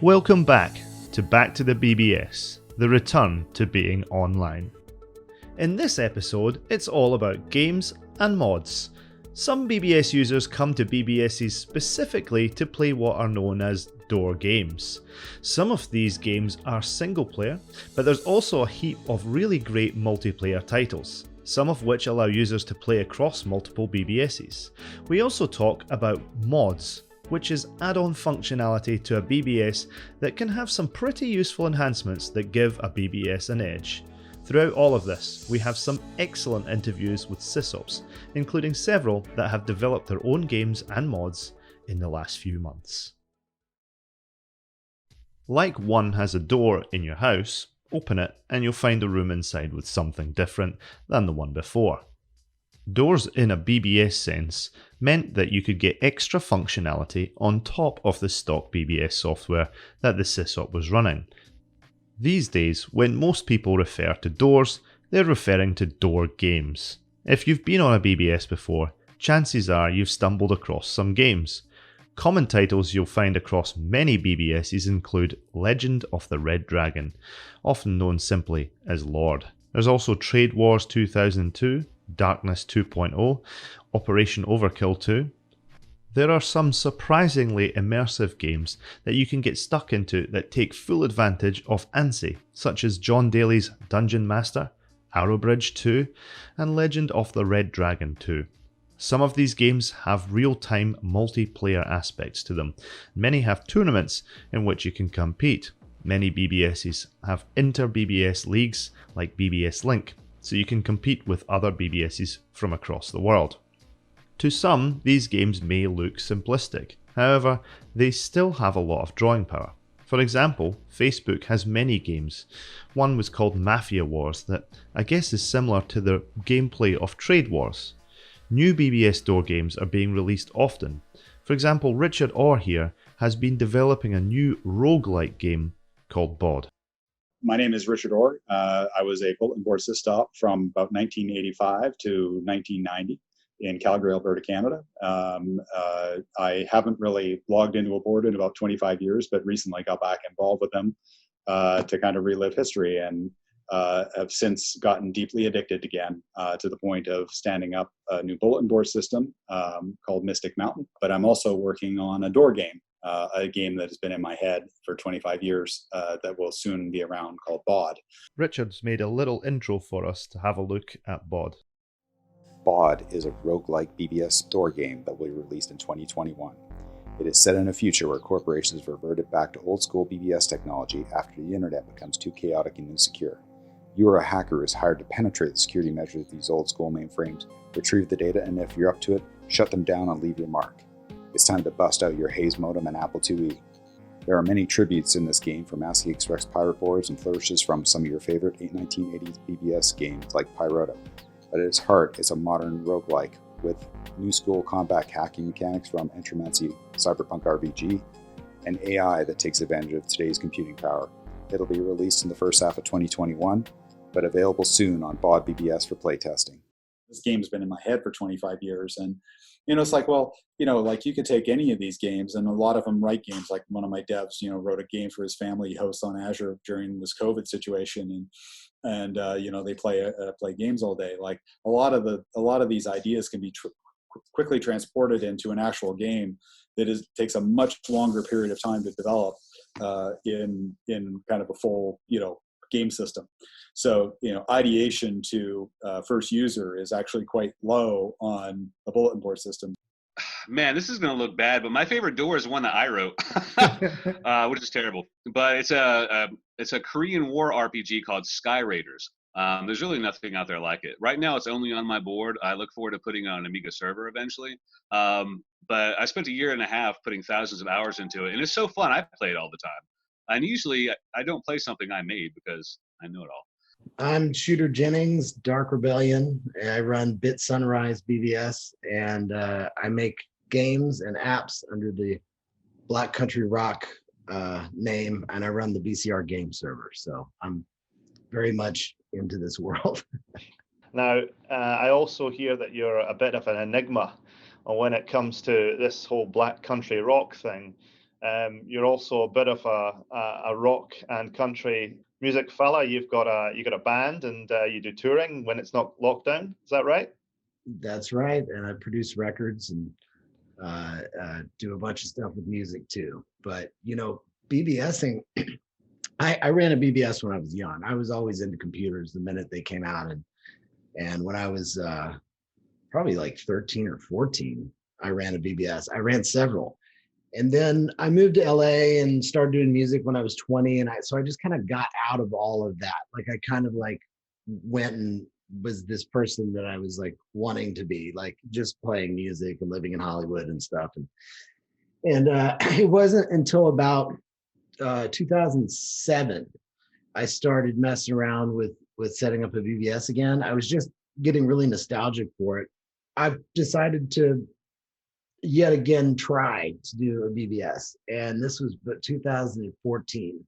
Welcome back to the BBS, the return to being online. In this episode, it's all about games and mods. Some BBS users come to BBS'es specifically to play what are known as door games. Some of these games are single player, but there's also a heap of really great multiplayer titles, some of which allow users to play across multiple BBS'es. We also talk about mods, which is add-on functionality to a BBS that can have some pretty useful enhancements that give a BBS an edge. Throughout all of this, we have some excellent interviews with sysops, including several that have developed their own games and mods in the last few months. Like one has a door in your house, open it and you'll find a room inside with something different than the one before. Doors in a BBS sense meant that you could get extra functionality on top of the stock BBS software that the sysop was running. These days, when most people refer to doors, they're referring to door games. If you've been on a BBS before, chances are you've stumbled across some games. Common titles you'll find across many BBS'es include Legend of the Red Dragon, often known simply as Lord. There's also Trade Wars 2002, Darkness 2.0, Operation Overkill 2. There are some surprisingly immersive games that you can get stuck into that take full advantage of ANSI, such as John Daly's Dungeon Master, Arrowbridge 2, and Legend of the Red Dragon 2. Some of these games have real-time multiplayer aspects to them. Many have tournaments in which you can compete. Many BBS'es have inter-BBS leagues like BBS Link, so you can compete with other BBS'es from across the world. To some, these games may look simplistic. However, they still have a lot of drawing power. For example, Facebook has many games. One was called Mafia Wars that I guess is similar to the gameplay of Trade Wars. New BBS door games are being released often. For example, Richard Orr here has been developing a new roguelike game called Baud. My name is Richard Orr. I was a Bulletin Board System from about 1985 to 1990 in Calgary, Alberta, Canada. I haven't really logged into a board in about 25 years, but recently got back involved with them to kind of relive history, and have since gotten deeply addicted again to the point of standing up a new bulletin board system called Mystic Mountain. But I'm also working on a door game, a game that has been in my head for 25 years that will soon be around, called Baud. Richard's made a little intro for us to have a look at Baud. Baud is a roguelike BBS door game that will be released in 2021. It is set in a future where corporations have reverted back to old school BBS technology after the internet becomes too chaotic and insecure. You are a hacker who is hired to penetrate the security measures of these old school mainframes, retrieve the data, and if you're up to it, shut them down and leave your mark. It's time to bust out your Hayes modem and Apple IIe. There are many tributes in this game from ASCII Express pirate boards and flourishes from some of your favorite 1980s BBS games like Pyroto. But at its heart, it's a modern roguelike with new school combat hacking mechanics from Entromancy Cyberpunk RPG and AI that takes advantage of today's computing power. It'll be released in the first half of 2021, but available soon on Baud BBS for playtesting. This game's been in my head for 25 years. And, it's like, well, like you could take any of these games, and a lot of them write games. Like one of my devs, wrote a game for his family. He hosts on Azure during this COVID situation. And they play games all day. Like a lot of these ideas can be quickly transported into an actual game that takes a much longer period of time to develop in kind of a full game system. So ideation to first user is actually quite low on a bulletin board system. Man, this is going to look bad, but my favorite door is one that I wrote, which is terrible. But it's a Korean War RPG called Skyraiders. There's really nothing out there like it. Right now, it's only on my board. I look forward to putting it on an Amiga server eventually. But I spent a year and a half putting thousands of hours into it, and it's so fun. I play it all the time. And usually, I don't play something I made because I know it all. I'm Shooter Jennings, Dark Rebellion. I run Bit Sunrise BBS, and I make games and apps under the Black Country Rock name, and I run the BCR game server. So I'm very much into this world. Now, I also hear that you're a bit of an enigma when it comes to this whole Black Country Rock thing. You're also a bit of a rock and country music fella. You got a band, and you do touring when it's not lockdown. Is that right? That's right. And I produce records and do a bunch of stuff with music too. But BBSing, I ran a BBS when I was young. I was always into computers the minute they came out, and when I was probably like 13 or 14, I ran a BBS. I ran several. And then I moved to LA and started doing music when I was 20. And so I just kind of got out of all of that. Like I kind of like went and was this person that I was like wanting to be, like just playing music and living in Hollywood and stuff. And it wasn't until about 2007 I started messing around with setting up a BBS again. I was just getting really nostalgic for it. I've decided to yet again try to do a BBS, and this was but 2014.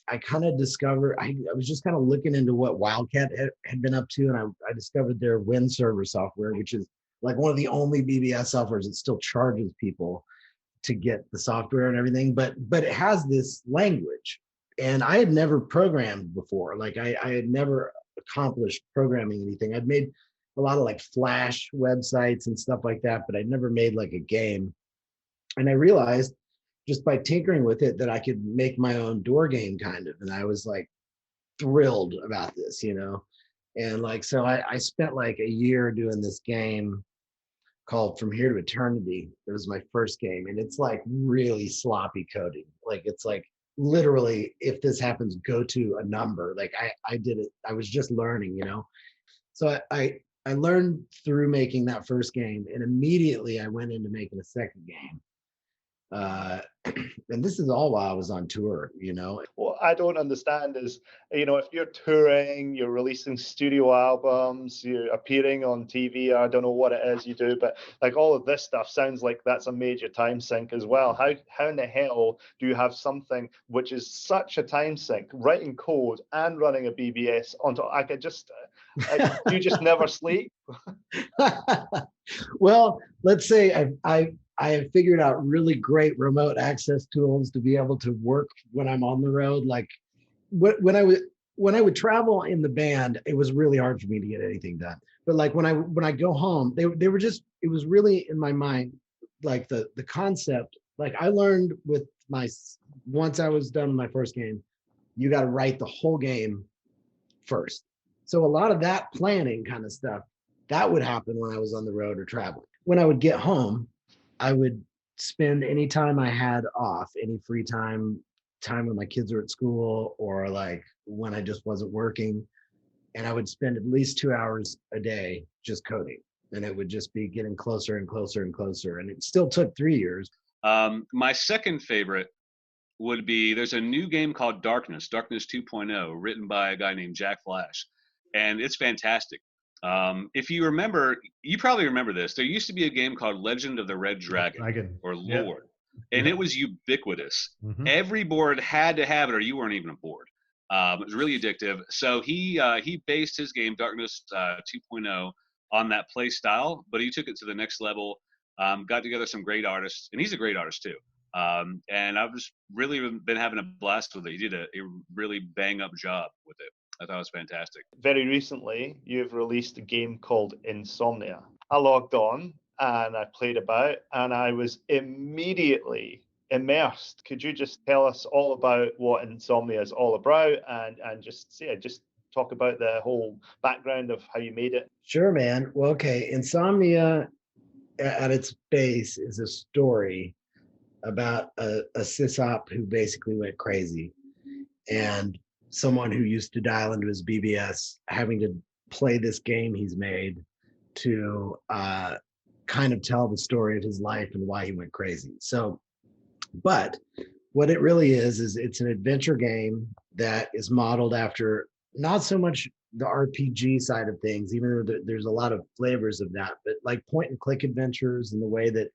I kind of discovered, I was just kind of looking into what Wildcat had been up to, and I discovered their Win server software, which is like one of the only BBS softwares that still charges people to get the software and everything, but it has this language, and I had never programmed before. Like I had never accomplished programming anything. I'd made a lot of like Flash websites and stuff like that, but I'd never made like a game. And I realized just by tinkering with it that I could make my own door game kind of. And I was like thrilled about this, And like, so I spent like a year doing this game called From Here to Eternity. It was my first game. And it's like really sloppy coding. Like, it's like literally, if this happens, go to a number. Like I did it. I was just learning, So I learned through making that first game, and immediately I went into making a second game. And this is all while I was on tour, What I don't understand is, if you're touring, you're releasing studio albums, you're appearing on TV, I don't know what it is you do, but like all of this stuff sounds like that's a major time sink as well. How in the hell do you have something which is such a time sink, writing code and running a BBS onto, do you just never sleep? Well, let's say I have figured out really great remote access tools to be able to work when I'm on the road. Like when I would travel in the band, it was really hard for me to get anything done. But like when I go home, they were just, it was really in my mind, like the concept. Like I learned once I was done with my first game, you got to write the whole game first. So a lot of that planning kind of stuff, that would happen when I was on the road or traveling. When I would get home, I would spend any time I had off, any free time when my kids were at school, or like when I just wasn't working, and I would spend at least 2 hours a day just coding. And it would just be getting closer and closer and closer. And it still took 3 years. My second favorite would be, there's a new game called Darkness 2.0, written by a guy named Jack Flash. And it's fantastic. If you remember, you probably remember this. There used to be a game called Legend of the Red Dragon. Or Lord. Yeah. And it was ubiquitous. Mm-hmm. Every board had to have it, or you weren't even a board. It was really addictive. So he based his game, Darkness 2.0, on that play style, but he took it to the next level, got together some great artists, and he's a great artist too. And I've just really been having a blast with it. He did a really bang-up job with it. I thought it was fantastic. Very recently, you've released a game called Insomnia. I logged on and I played about, and I was immediately immersed. Could you just tell us all about what Insomnia is all about, and just talk about the whole background of how you made it? Sure, man. Well, okay. Insomnia at its base is a story about a sysop who basically went crazy, and someone who used to dial into his BBS having to play this game he's made to kind of tell the story of his life and why he went crazy. So, but what it really is it's an adventure game that is modeled after not so much the RPG side of things, even though there's a lot of flavors of that, but like point and click adventures, and the way that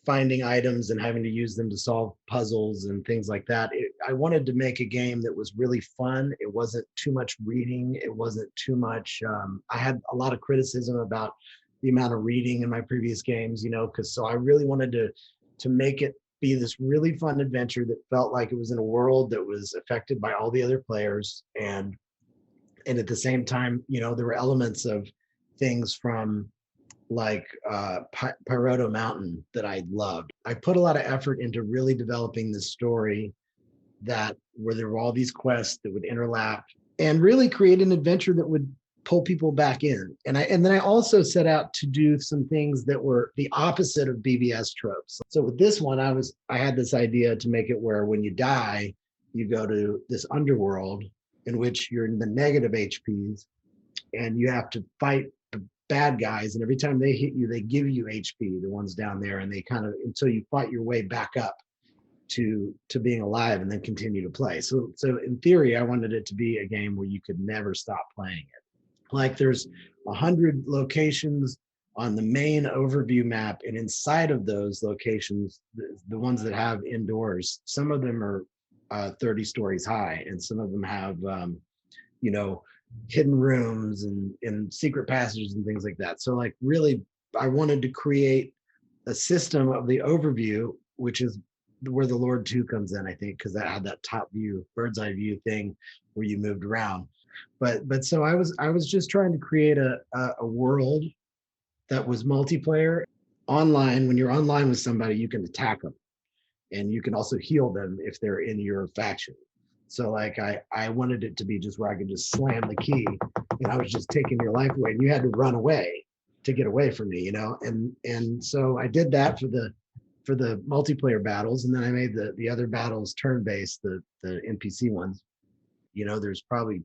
finding items and having to use them to solve puzzles and things like that. I wanted to make a game that was really fun. It wasn't too much reading. It wasn't too much. I had a lot of criticism about the amount of reading in my previous games, because so I really wanted to make it be this really fun adventure that felt like it was in a world that was affected by all the other players. And at the same time, there were elements of things from like Pyroto Mountain that I loved. I put a lot of effort into really developing this story where there were all these quests that would interlap and really create an adventure that would pull people back in. And then I also set out to do some things that were the opposite of BBS tropes. So with this one, I had this idea to make it where when you die, you go to this underworld in which you're in the negative HPs and you have to fight the bad guys. And every time they hit you, they give you HP, the ones down there, and they kind of, until you fight your way back up to being alive and then continue to play. So in theory, I wanted it to be a game where you could never stop playing it. Like there's 100 locations on the main overview map, and inside of those locations, the ones that have indoors, some of them are 30 stories high, and some of them have hidden rooms and secret passages and things like that. So like really, I wanted to create a system of the overview, which is where the Lord 2 comes in, I think, because that had that top view, bird's eye view thing where you moved around. But so I was just trying to create a world that was multiplayer. Online, when you're online with somebody, you can attack them, and you can also heal them if they're in your faction. So like I wanted it to be just where I could just slam the key and I was just taking your life away, and you had to run away to get away from me, and so I did that for the multiplayer battles, and then I made the other battles turn-based, the NPC ones. There's probably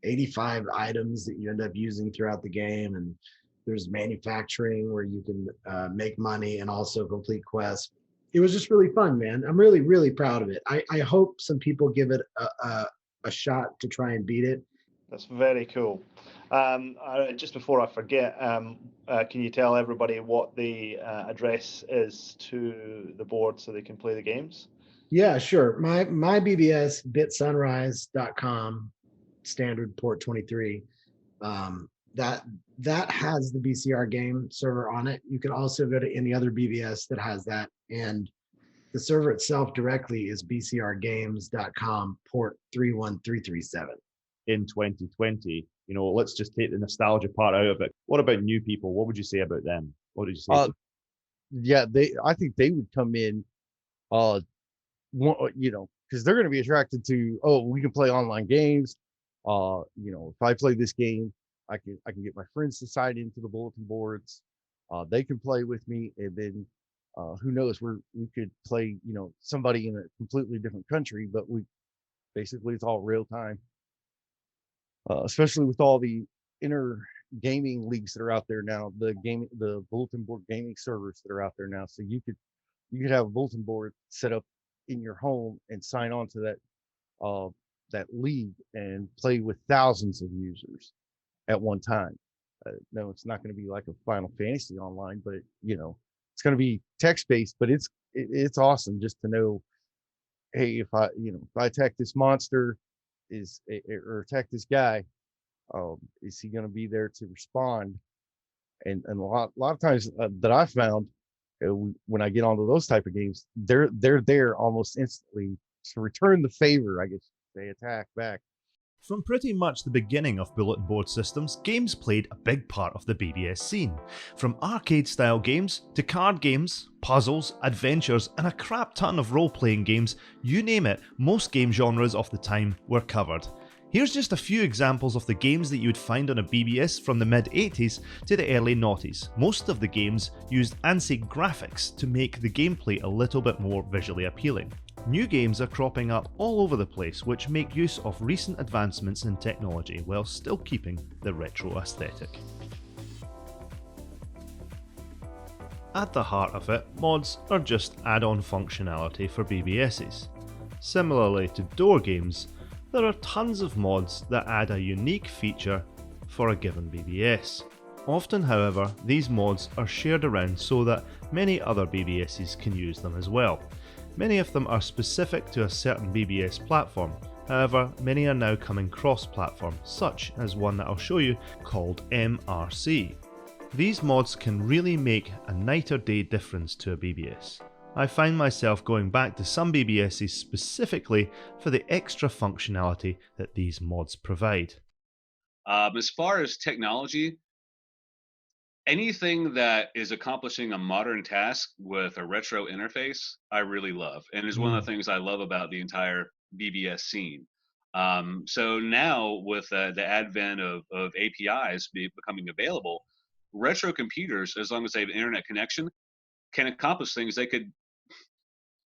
85 items that you end up using throughout the game, and there's manufacturing where you can make money and also complete quests. It was just really fun, man. I'm really, really proud of it. I hope some people give it a shot to try and beat it. That's very cool. Just before I forget, can you tell everybody what the address is to the board so they can play the games? Yeah, sure. My BBS, bitsunrise.com, standard port 23. That has the BCR game server on it. You can also go to any other BBS that has that. And the server itself directly is bcrgames.com, port 31337. In 2020, let's just take the nostalgia part out of it. What about new people? What would you say about them? What did you say? Yeah, I think they would come in, because they're going to be attracted to, we can play online games. If I play this game, I can get my friends to sign into the bulletin boards. They can play with me, and then who knows, we could play, somebody in a completely different country, but basically it's all real time. Especially with all the inner gaming leagues that are out there now, the bulletin board gaming servers that are out there now. So you could have a bulletin board set up in your home and sign on to that league and play with thousands of users at one time. No, it's not going to be like a Final Fantasy online, but it's going to be text based. But it's awesome just to know, hey, if I attack this monster, or attack this guy, is he going to be there to respond? And a lot of times that I found, when I get onto those type of games, they're there almost instantly to return the favor. I guess they attack back. From pretty much the beginning of Bulletin Board Systems, games played a big part of the BBS scene. From arcade-style games to card games, puzzles, adventures, and a crap ton of role-playing games, you name it, most game genres of the time were covered. Here's just a few examples of the games that you would find on a BBS from the mid-80s to the early noughties. Most of the games used ANSI graphics to make the gameplay a little bit more visually appealing. New games are cropping up all over the place which make use of recent advancements in technology while still keeping the retro aesthetic. At the heart of it, mods are just add-on functionality for BBS'es. Similarly to door games, there are tons of mods that add a unique feature for a given BBS. Often, however, these mods are shared around so that many other BBS'es can use them as well. Many of them are specific to a certain BBS platform, However, many are now coming cross-platform, such as one that I'll show you called MRC. These mods can really make a night or day difference to a BBS. I find myself going back to some BBS'es specifically for the extra functionality that these mods provide. As far as technology, anything that is accomplishing a modern task with a retro interface, I really love, and is one of the things I love about the entire BBS scene. So now with the advent of APIs becoming available, retro computers, as long as they have an internet connection, can accomplish things they could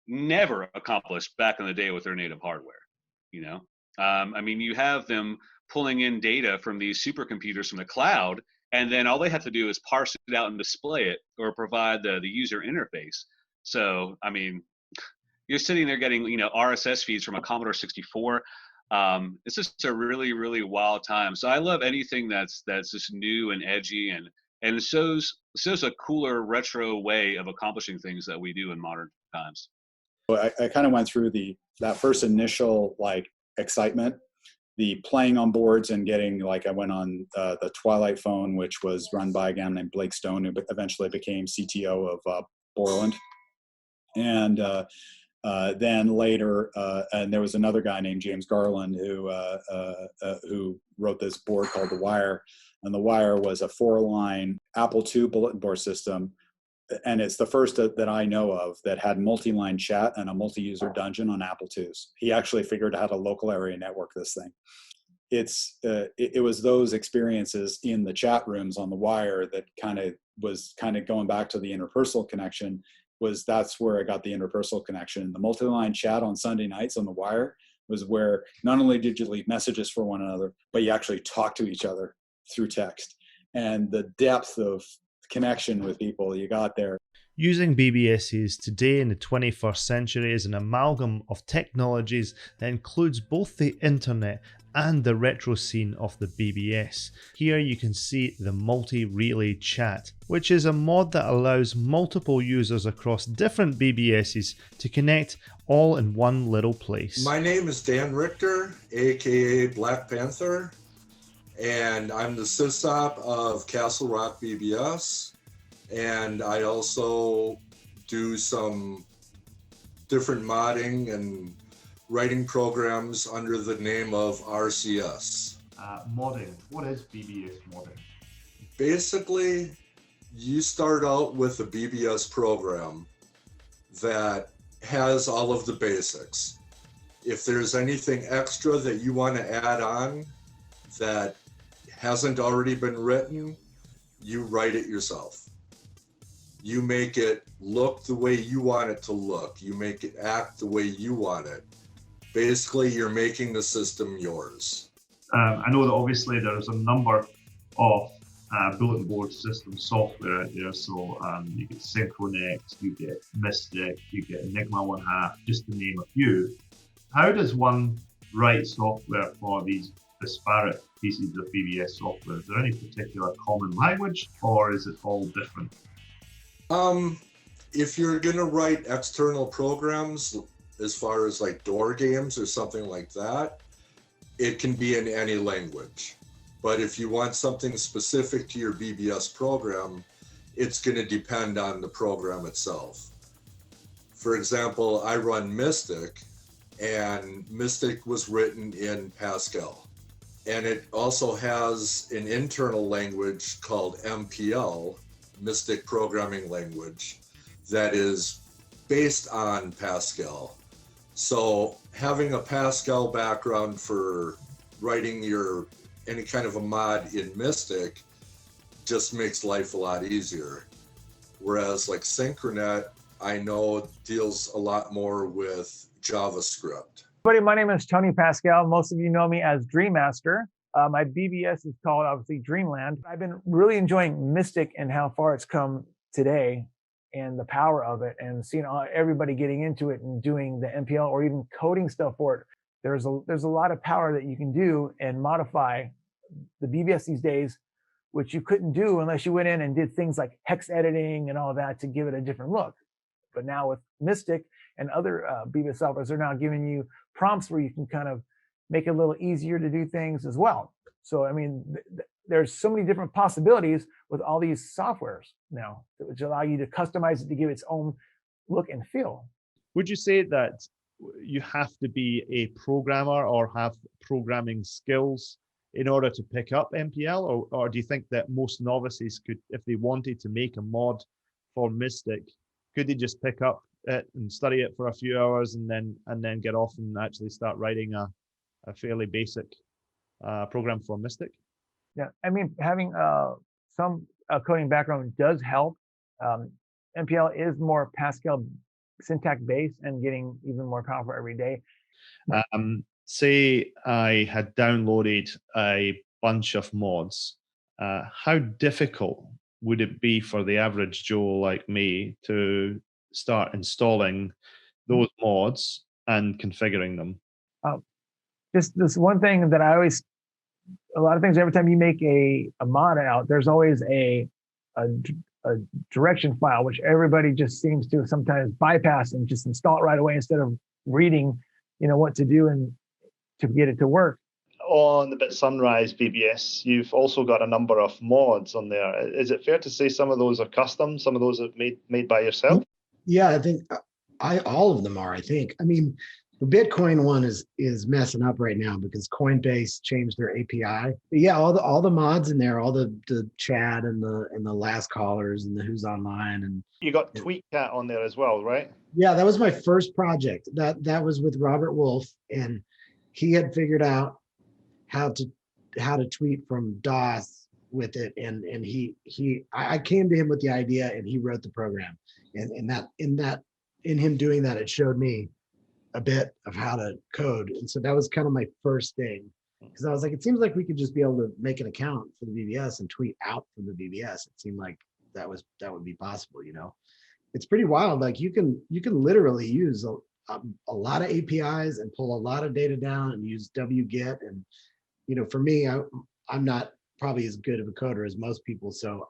never accomplish back in the day with their native hardware. You know, I mean, you have them pulling in data from these supercomputers from the cloud, and then all they have to do is parse it out and display it, or provide the user interface. So, I mean, you're sitting there getting, you know, RSS feeds from a Commodore 64. It's just a really, really wild time. So I love anything that's just new and edgy and shows a cooler retro way of accomplishing things that we do in modern times. I kind of went through that first initial like excitement, the playing on boards and getting, like, I went on the Twilight phone, which was run by a guy named Blake Stone, who eventually became CTO of Borland. And then later, and there was another guy named James Garland who wrote this board called The Wire. And The Wire was a 4-line Apple II bulletin board system. And it's the first that I know of that had multi-line chat and a multi-user dungeon on Apple IIs. He actually figured out how to local area network this thing. It was those experiences in the chat rooms on The Wire that was going back to the interpersonal connection. That's where I got the interpersonal connection. The multi-line chat on Sunday nights on The Wire was where not only did you leave messages for one another, but you actually talked to each other through text. And the depth of connection with people you got there. Using BBS'es today in the 21st century is an amalgam of technologies that includes both the internet and the retro scene of the BBS. Here you can see the multi-relay chat, which is a mod that allows multiple users across different BBS'es to connect all in one little place. My name is Dan Richter, aka BlackPanther, and I'm the sysop of Castle Rock BBS, and I also do some different modding and writing programs under the name of RCS. Modding. What is BBS modding? Basically, you start out with a BBS program that has all of the basics. If there's anything extra that you want to add on that hasn't already been written, you write it yourself. You make it look the way you want it to look. You make it act the way you want it. Basically, you're making the system yours. I know that obviously there's a number of bulletin board system software out there. So you get aNACHRONiST, you get Mystic, you get Enigma 1/2, just to name a few. How does one write software for these disparate pieces of BBS software? Is there any particular common language, or is it all different? If you're gonna write external programs, as far as like door games or something like that, it can be in any language. But if you want something specific to your BBS program, it's gonna depend on the program itself. For example, I run Mystic, and Mystic was written in Pascale. And it also has an internal language called MPL, Mystic Programming Language, that is based on Pascal. So having a Pascal background for writing any kind of a mod in Mystic just makes life a lot easier. Whereas like Synchronet, I know deals a lot more with JavaScript. Everybody, my name is Tony Pascale. Most of you know me as Dream Master. My BBS is called, obviously, Dreamland. I've been really enjoying Mystic and how far it's come today and the power of it, and seeing everybody getting into it and doing the MPL or even coding stuff for it. There's a lot of power that you can do and modify the BBS these days, which you couldn't do unless you went in and did things like hex editing and all that to give it a different look. But now with Mystic and other BBS softwares, they're now giving you prompts where you can kind of make it a little easier to do things as well. So, I mean, there's so many different possibilities with all these softwares now, which allow you to customize it to give its own look and feel. Would you say that you have to be a programmer or have programming skills in order to pick up MPL, or do you think that most novices could, if they wanted to make a mod for Mystic, could they just pick up it and study it for a few hours and then get off and actually start writing a fairly basic program for Mystic? Yeah, I mean, having some coding background does help. MPL is more Pascal syntax based and getting even more powerful every day. Say I had downloaded a bunch of mods. How difficult would it be for the average Joe like me to start installing those mods and configuring them? Just this one thing that a lot of things, every time you make a mod out, there's always a direction file, which everybody just seems to sometimes bypass and just install it right away instead of reading, what to do and to get it to work. On the BitSunrise BBS, you've also got a number of mods on there. Is it fair to say some of those are custom, some of those are made by yourself? Yeah, I think all of them are, I think. I mean, the Bitcoin one is messing up right now because Coinbase changed their API. But yeah, all the mods in there, all the chat and the last callers and the who's online, and you got TweetCat on there as well, right? Yeah, that was my first project. That was with Robert Wolf, and he had figured out how to tweet from DOS with it, and I came to him with the idea, and he wrote the program, and in him doing that, it showed me a bit of how to code, and so that was kind of my first thing, because I was like, it seems like we could just be able to make an account for the BBS and tweet out from the BBS. It seemed like that would be possible. It's pretty wild. Like you can literally use a lot of APIs and pull a lot of data down and use wget. And, for me, I'm not probably as good of a coder as most people. So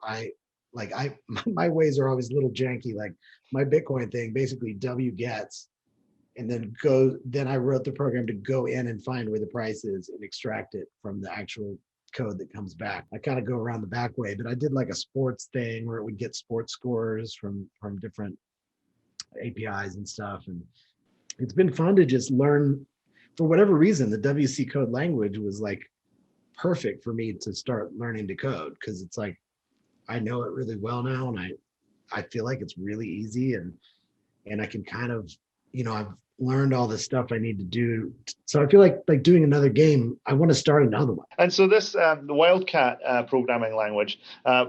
my ways are always a little janky. Like my Bitcoin thing, basically wgets, and then I wrote the program to go in and find where the price is and extract it from the actual code that comes back. I kind of go around the back way, but I did like a sports thing where it would get sports scores from different APIs and stuff. And it's been fun to just learn. For whatever reason, the WC code language was like perfect for me to start learning to code, because it's like I know it really well now, and I feel like it's really easy, and I can kind of, I've learned all the stuff I need to do. So I feel like doing another game, I want to start another one. And so this, the Wildcat programming language,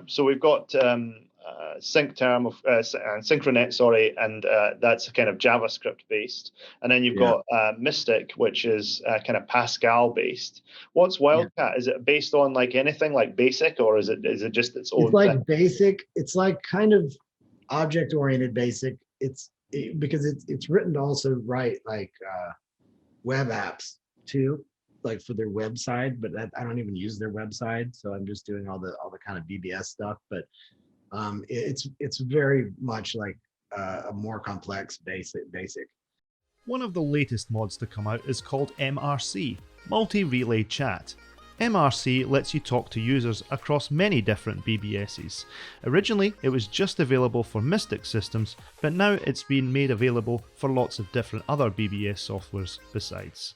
so we've got aNACHRONiST, and that's kind of JavaScript based. And then you've got Mystic, which is kind of Pascal based. What's Wildcat? Yeah. Is it based on like anything like BASIC, or is it just its own? It's like thing? BASIC. It's like kind of object oriented BASIC. Because it's written to also write like web apps too, like for their website, but I don't even use their website, so I'm just doing all the kind of BBS stuff. But it's very much like a more complex basic. One of the latest mods to come out is called MRC, Multi-Relay Chat. MRC lets you talk to users across many different BBS'es. Originally, it was just available for Mystic systems, but now it's been made available for lots of different other BBS softwares besides.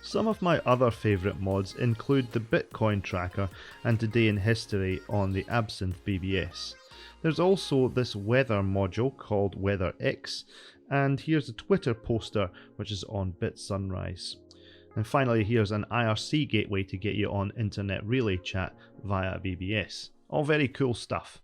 Some of my other favourite mods include the Bitcoin tracker and Today in History on the Absinthe BBS. There's also this weather module called WeatherX, and here's a Twitter poster which is on BitSunrise. And finally, here's an IRC gateway to get you on internet relay chat via BBS. All very cool stuff.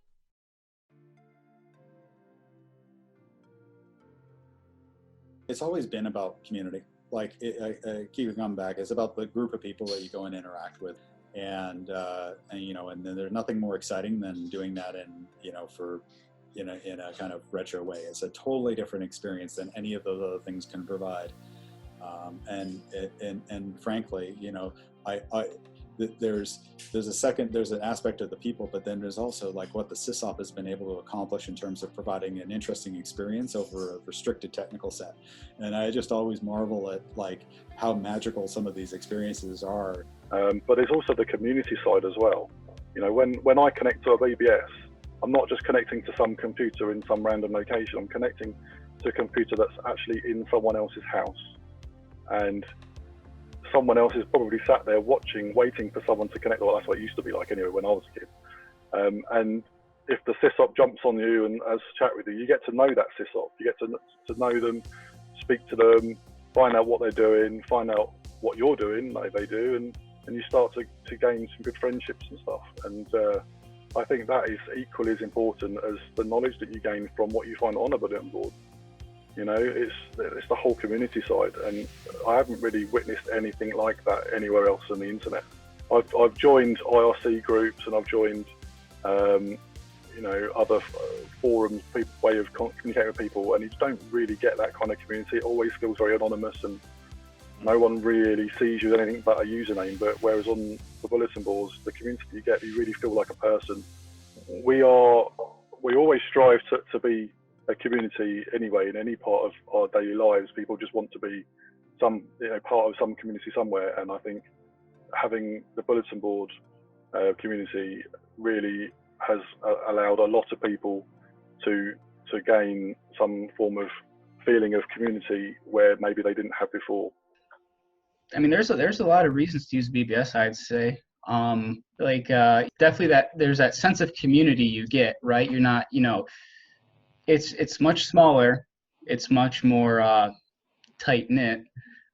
It's always been about community. Like, I keep coming back. It's about the group of people that you go and interact with, and then there's nothing more exciting than doing that in a kind of retro way. It's a totally different experience than any of those other things can provide. And frankly, there's an aspect of the people, but then there's also like what the sysop has been able to accomplish in terms of providing an interesting experience over a restricted technical set. And I just always marvel at like how magical some of these experiences are. But there's also the community side as well. You know, when I connect to a BBS, I'm not just connecting to some computer in some random location. I'm connecting to a computer that's actually in someone else's house, and someone else is probably sat there watching, waiting for someone to connect. Well, that's what it used to be like anyway when I was a kid. And if the sysop jumps on you and has a chat with you, you get to know that sysop. You get to know them, speak to them, find out what they're doing, find out what you're doing, like they do, and you start to gain some good friendships and stuff. And I think that is equally as important as the knowledge that you gain from what you find on a bulletin board. You know, it's the whole community side, and I haven't really witnessed anything like that anywhere else on the internet. I've joined IRC groups, and I've joined, you know, other forums, way of communicating with people, and you don't really get that kind of community. It always feels very anonymous, and no one really sees you as anything but a username. But whereas on the bulletin boards, the community you get, you really feel like a person. We always strive to be a community anyway. In any part of our daily lives, people just want to be part of some community somewhere, and I think having the bulletin board community really has allowed a lot of people to gain some form of feeling of community where maybe they didn't have before. I mean, there's a lot of reasons to use BBS, I'd say. Definitely that there's that sense of community you get, right? You're not, you know, it's much smaller, it's much more tight knit,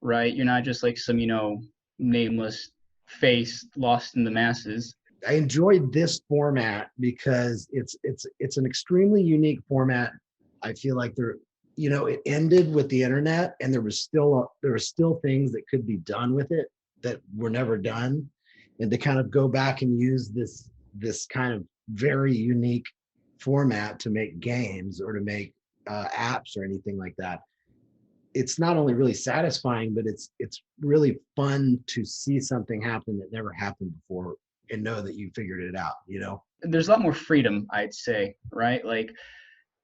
right? You're not just like some, you know, nameless face lost in the masses. I enjoyed this format because it's an extremely unique format. I feel like it ended with the internet, and there were still things that could be done with it that were never done, and to kind of go back and use this kind of very unique format to make games or to make apps or anything like that. It's not only really satisfying, but it's really fun to see something happen that never happened before and know that you figured it out, you know? There's a lot more freedom, I'd say, right? Like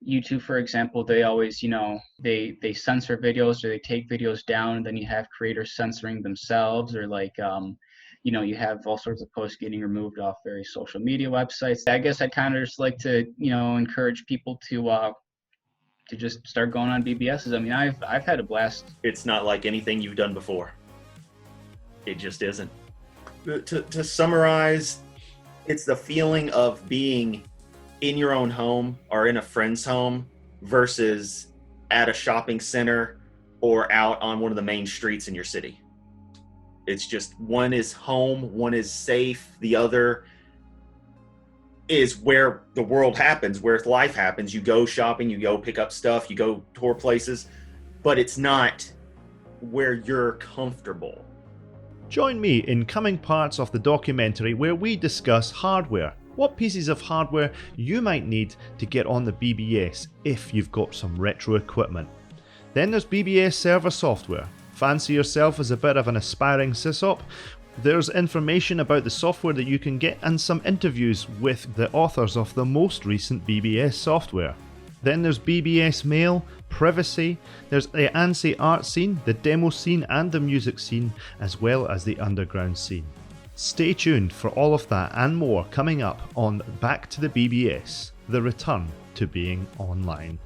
YouTube, for example, they always, you know, they censor videos, or they take videos down, and then you have creators censoring themselves, or like, you know, you have all sorts of posts getting removed off various social media websites. I guess I kind of just like to, you know, encourage people to just start going on BBS'es. I mean, I've had a blast. It's not like anything you've done before. It just isn't. To summarize, it's the feeling of being in your own home or in a friend's home versus at a shopping center or out on one of the main streets in your city. It's just one is home, one is safe, the other is where the world happens, where life happens. You go shopping, you go pick up stuff, you go tour places, but it's not where you're comfortable. Join me in coming parts of the documentary where we discuss hardware, what pieces of hardware you might need to get on the BBS if you've got some retro equipment. Then there's BBS server software. Fancy yourself as a bit of an aspiring sysop? There's information about the software that you can get and some interviews with the authors of the most recent BBS software. Then there's BBS mail, privacy, there's the ANSI art scene, the demo scene and the music scene, as well as the underground scene. Stay tuned for all of that and more coming up on Back to the BBS, the return to being online.